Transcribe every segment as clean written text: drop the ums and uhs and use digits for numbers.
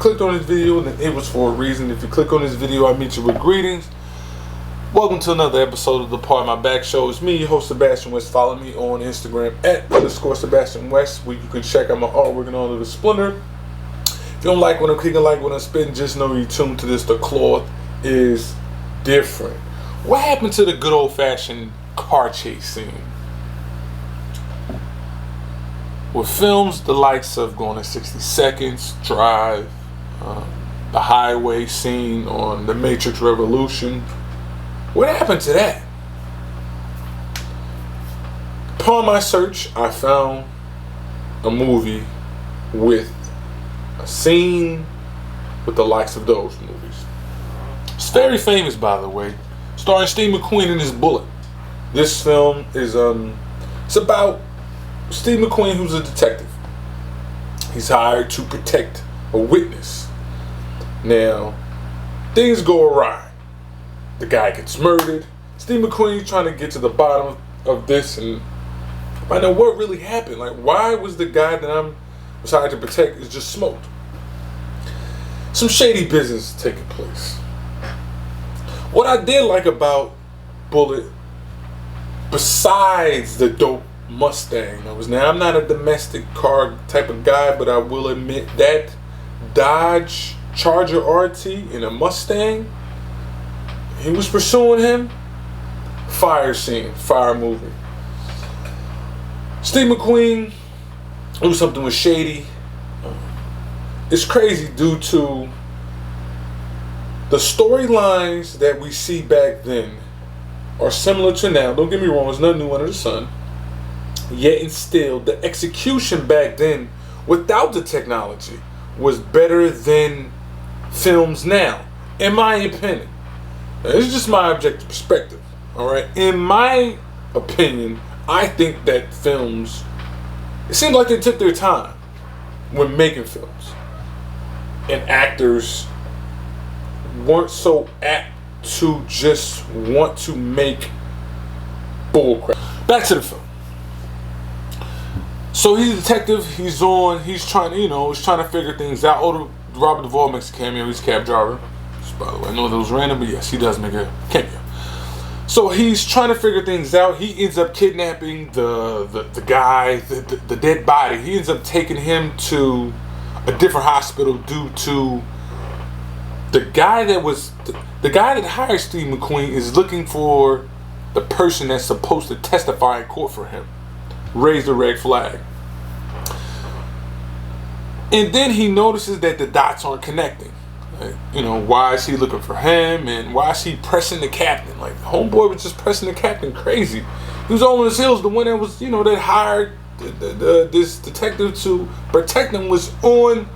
Clicked on this video, and it was for a reason. If you click on this video, I meet you with greetings. Welcome to another episode of the Part of My Back Show. It's me, your host Sebastian West. Follow me on Instagram @_Sebastian West, where you can check out my artwork and all of the splendor. If you don't like what I'm clicking, like what I'm spitting, just know you're tuned to this. The cloth is different. What happened to the good old-fashioned car chase scene? With films the likes of Gone in 60 Seconds, Drive, the highway scene on The Matrix Revolution, what happened to that? Upon my search, I found a movie with a scene with the likes of those movies. It's very famous, by the way, starring Steve McQueen in his Bullitt. This film is it's about Steve McQueen, who's a detective. He's hired to protect a witness. Now, things go awry. The guy gets murdered. Steve McQueen's trying to get to the bottom of this and find out what really happened. Like, why was the guy that I'm hired to protect is just smoked? Some shady business taking place. What I did like about Bullitt, besides the dope Mustang, now I'm not a domestic car type of guy, but I will admit that Dodge Charger RT in a Mustang, he was pursuing him. Fire scene, fire movie. Steve McQueen, it was something with shady. It's crazy due to the storylines that we see back then are similar to now. Don't get me wrong, there's nothing new under the sun. Yet and still, the execution back then, without the technology, was better than films now, in my opinion. Now, this is just my objective perspective, alright? In my opinion, I think that films, it seemed like they took their time when making films. And actors weren't so apt to just want to make bullcrap. Back to the film. So he's a detective, he's trying to figure things out. Oh, Robert Duvall makes a cameo, he's a cab driver. Just, by the way, I know that was random, but yes, he does make a cameo. So he's trying to figure things out. He ends up kidnapping the guy, the dead body. He ends up taking him to a different hospital due to the guy that hired Steve McQueen is looking for the person that's supposed to testify in court for him. Raise the red flag. And then he notices that the dots aren't connecting. Like, why is he looking for him, and why is he pressing the captain? Like, homeboy was just pressing the captain crazy. He was all on his heels. The one that was, that hired this detective to protect him was on.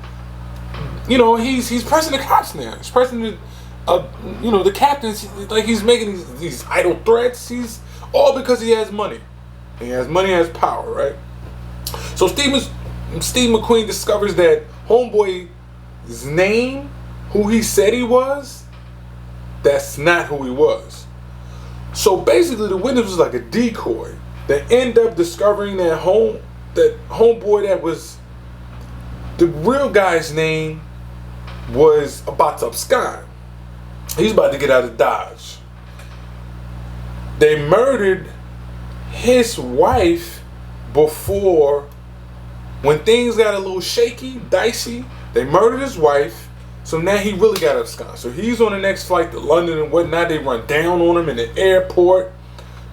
He's pressing the cops now. He's pressing the captains. Like, he's making these idle threats. He's all because he has money. He has money, has power, right? So Steve McQueen discovers that homeboy's name, who he said he was, that's not who he was. So basically, the witness was like a decoy. They end up discovering that homeboy that was the real guy's name was about to abscond. He's about to get out of Dodge. They murdered his wife before, when things got a little shaky, dicey. They murdered his wife, so now he really got abscond. So he's on the next flight to London and whatnot. They run down on him in the airport.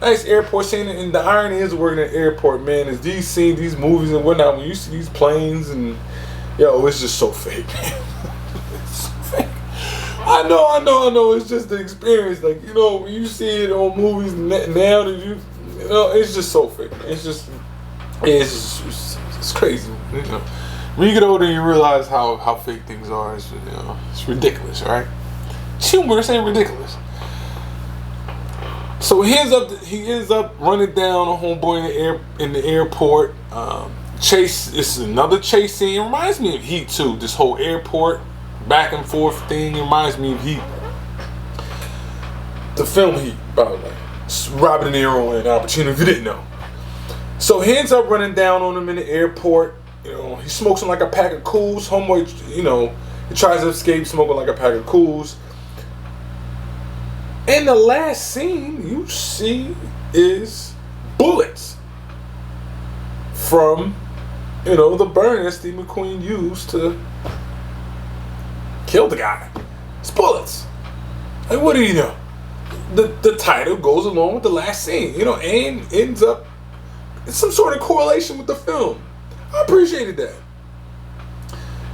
Nice airport scene, and the irony is working at the airport, man, is these scenes, these movies and whatnot, when you see these planes and, it's just so fake, man. It's so fake. I know, it's just the experience. Like, when you see it on movies now that it's just so fake. It's crazy. When you get older, you realize how fake things are. It's ridiculous, right? It's humorous and ridiculous. So he ends up running down a homeboy in the airport. Chase. It's another chase scene. It reminds me of Heat too. This whole airport back and forth thing reminds me of Heat. The film Heat, by the way. Robert De Niro and Al Pacino, if you didn't know. So he ends up running down on him in the airport. He smokes him like a pack of cools. Homeboy, He tries to escape smoking like a pack of cools. And the last scene you see is bullets from, the burn that Steve McQueen used to kill the guy. It's bullets. Like, what do you know? The title goes along with the last scene, and ends up in some sort of correlation with the film. I appreciated that.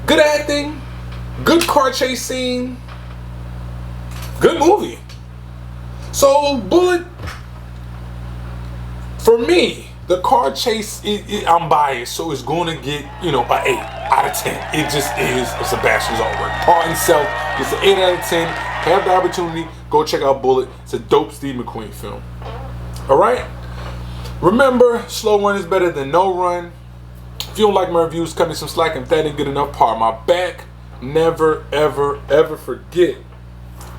Good acting, good car chase scene, good movie. So, Bullitt, for me, the car chase, I'm biased, so it's going to get, an 8 out of 10. It just is a Sebastian's artwork. Part himself gets an 8 out of 10. Have the opportunity, go check out Bullitt. It's a dope Steve McQueen film. All right? Remember, slow run is better than no run. If you don't like my reviews, cut me some slack. If that ain't good enough, part my back. Never, ever, ever forget.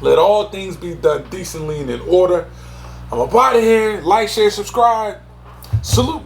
Let all things be done decently and in order. I'm up out of here. Like, share, subscribe. Salute.